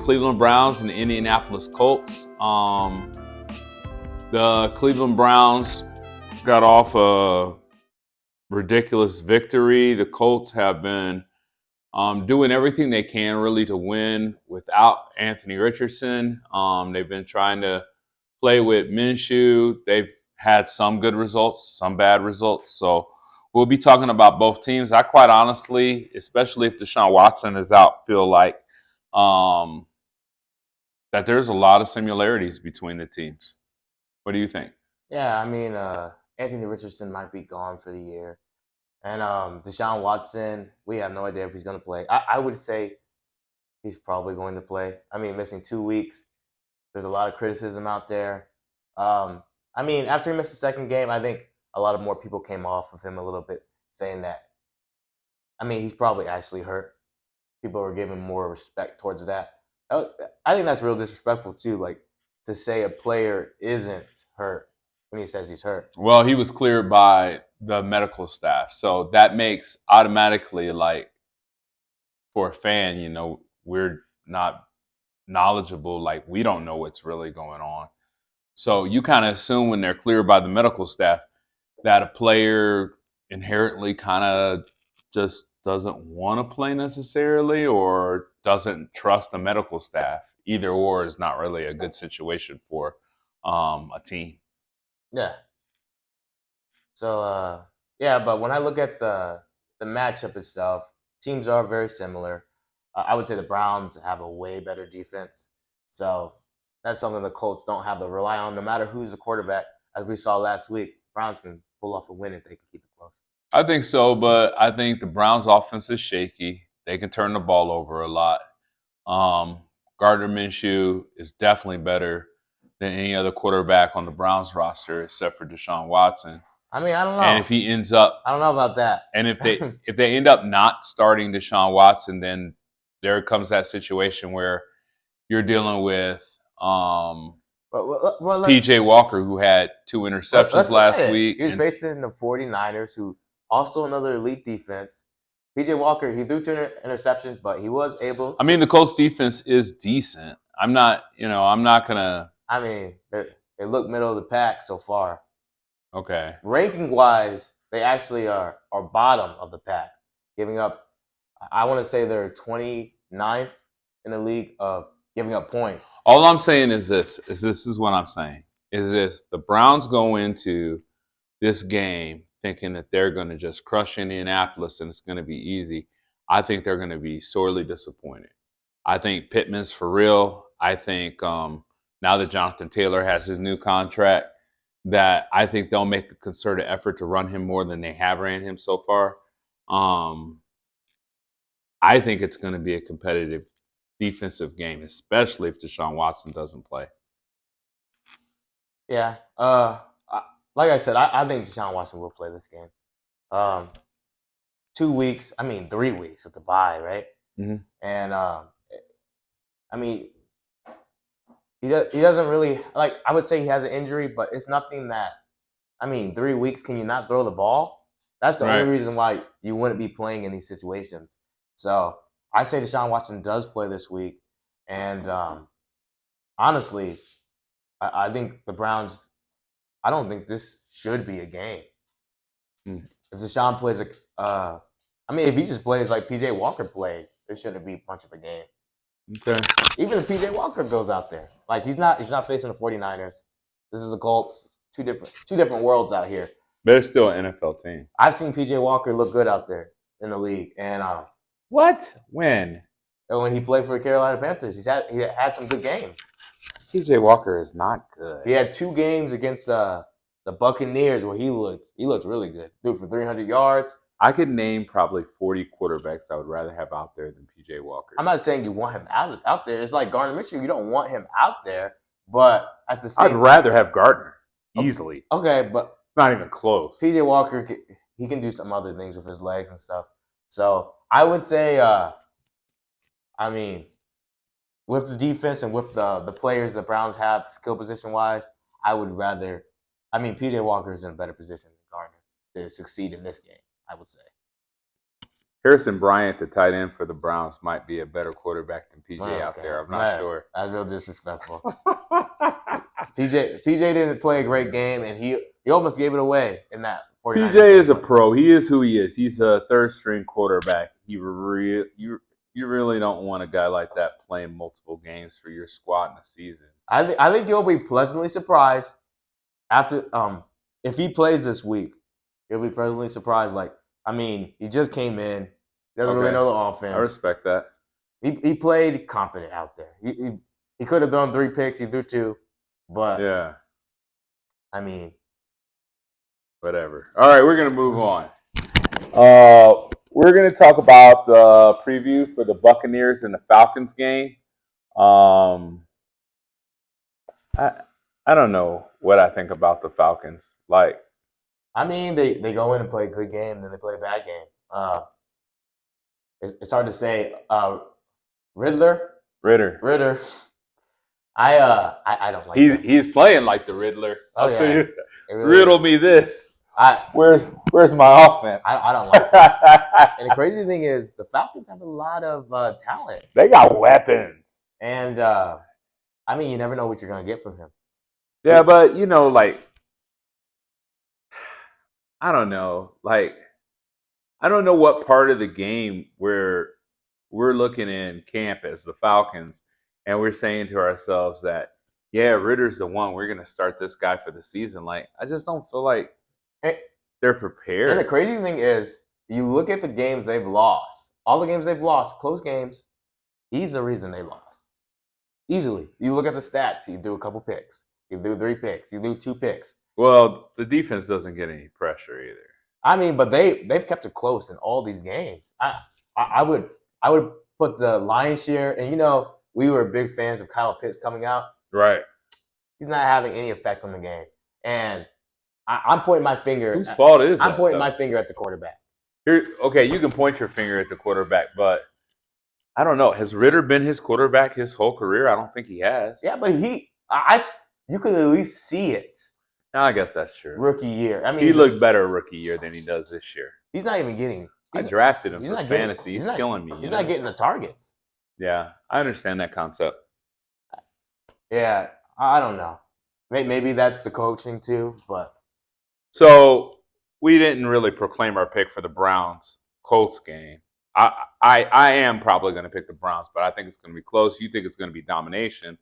Cleveland Browns and the Indianapolis Colts. The Cleveland Browns got off a ridiculous victory. The Colts have been doing everything they can really to win without Anthony Richardson. They've been trying to play with Minshew. They've had some good results, some bad results. So we'll be talking about both teams. I quite honestly, especially if Deshaun Watson is out, feel like that there's a lot of similarities between the teams. What do you think? Yeah, I mean, Anthony Richardson might be gone for the year. And Deshaun Watson, we have no idea if he's going to play. I would say he's probably going to play. I mean, missing 2 weeks. There's a lot of criticism out there. I mean, after he missed the second game, I think a lot of more people came off of him a little bit, saying that, I mean, he's probably actually hurt. People are giving more respect towards that. I think that's real disrespectful, too, like to say a player isn't hurt when he says he's hurt. Well, he was cleared by the medical staff. So that makes automatically, like, for a fan, you know, we're not knowledgeable. Like, we don't know what's really going on. So you kind of assume when they're cleared by the medical staff that a player inherently kind of just doesn't want to play necessarily or doesn't trust the medical staff. Either or is not really a good situation for a team. Yeah. So, yeah, but when I look at the matchup itself, teams are very similar. I would say the Browns have a way better defense. So that's something the Colts don't have to rely on, no matter who's the quarterback. As we saw last week, Browns can pull off a win if they can keep it close. I think so, but I think the Browns' offense is shaky. They can turn the ball over a lot. Gardner Minshew is definitely better than any other quarterback on the Browns roster except for Deshaun Watson. I mean, I don't know. And if he ends up, I don't know about that. And if they end up not starting Deshaun Watson, then there comes that situation where you're dealing with P.J. Walker, who had 2 interceptions last week. He was facing the 49ers, who also another elite defense. P.J. Walker, he threw 2 interceptions, but he was able. I mean, the Colts defense is decent. I'm not gonna. I mean, they look middle of the pack so far. Okay. Ranking wise, they actually are bottom of the pack, giving up. I want to say they're 29th in the league of giving up points. All I'm saying is this is what I'm saying. Is if the Browns go into this game thinking that they're going to just crush Indianapolis and it's going to be easy, I think they're going to be sorely disappointed. I think Pittman's for real. I think now that Jonathan Taylor has his new contract, that I think they'll make a concerted effort to run him more than they have ran him so far. I think it's going to be a competitive defensive game, especially if Deshaun Watson doesn't play. Yeah. Like I said, I think Deshaun Watson will play this game. 2 weeks, 3 weeks with the bye, right? Mm-hmm. And, he doesn't really, like, I would say he has an injury, but it's nothing that, 3 weeks, can you not throw the ball? That's the only reason why you wouldn't be playing in these situations. So I say Deshaun Watson does play this week. And honestly, I think the Browns, I don't think this should be a game. If Deshaun plays if he just plays like P.J. Walker played, it shouldn't be much of a game. Okay. Even if P.J. Walker goes out there, like he's not facing the 49ers. This is the Colts. Two different worlds out here. But it's still an NFL team. I've seen P.J. Walker look good out there in the league, and what? When he played for the Carolina Panthers, he had some good games. P.J. Walker is not good. He had 2 games against the Buccaneers where he looked really good. Threw for 300 yards. I could name probably 40 quarterbacks I would rather have out there than P.J. Walker. I'm not saying you want him out there. It's like Gardner Minshew. You don't want him out there, but at the same I'd rather have Gardner easily. Okay, but not even close. P.J. Walker, he can do some other things with his legs and stuff. So I would say, with the defense and with the players the Browns have skill position wise, I would rather. P.J. Walker is in a better position than Gardner to succeed in this game, I would say. Harrison Bryant, the tight end for the Browns, might be a better quarterback than PJ out there. I'm not sure. That's real disrespectful. PJ didn't play a great game, and he almost gave it away in that 49ers PJ is a game. pro. He is who he is. He's a third-string quarterback. You really don't want a guy like that playing multiple games for your squad in a season. I think you'll be pleasantly surprised after if he plays this week. You'll be pleasantly surprised. He just came in, doesn't really know the offense. I respect that. He played competent out there. He could have thrown 3 picks. He threw 2, but yeah. Whatever. All right, we're gonna move on. We're gonna talk about the preview for the Buccaneers and the Falcons game. I don't know what I think about the Falcons. They go in and play a good game, then they play a bad game. It's hard to say. Ritter. I don't like him. He's playing like the Riddler. I'll tell you. Really Riddle me this. Where's my offense? I don't like that. And the crazy thing is, the Falcons have a lot of talent. They got weapons. And, you never know what you're going to get from him. Yeah, but, I don't know. I don't know what part of the game where we're looking in camp as the Falcons, and we're saying to ourselves that, yeah, Ritter's the one. We're going to start this guy for the season. I just don't feel like they're prepared. And the crazy thing is, you look at the games they've lost. All the games they've lost, close games, he's the reason they lost. Easily. You look at the stats. He threw a couple picks. He threw 3 picks. He threw 2 picks. Well, the defense doesn't get any pressure either. But they've kept it close in all these games. I would put the lion's share, and we were big fans of Kyle Pitts coming out. Right. He's not having any effect on the game. And I'm pointing my finger. Whose fault is that? I'm pointing my finger at the quarterback. Okay, you can point your finger at the quarterback, but I don't know. Has Ritter been his quarterback his whole career? I don't think he has. Yeah, but you could at least see it. I guess that's true. Rookie year. He looked better rookie year than he does this year. He's not even getting. I drafted him for fantasy. He's killing me. He's not getting the targets. Yeah, I understand that concept. Yeah, I don't know. Maybe that's the coaching too, but. So we didn't really proclaim our pick for the Browns Colts game. I am probably going to pick the Browns, but I think it's going to be close. You think it's going to be domination.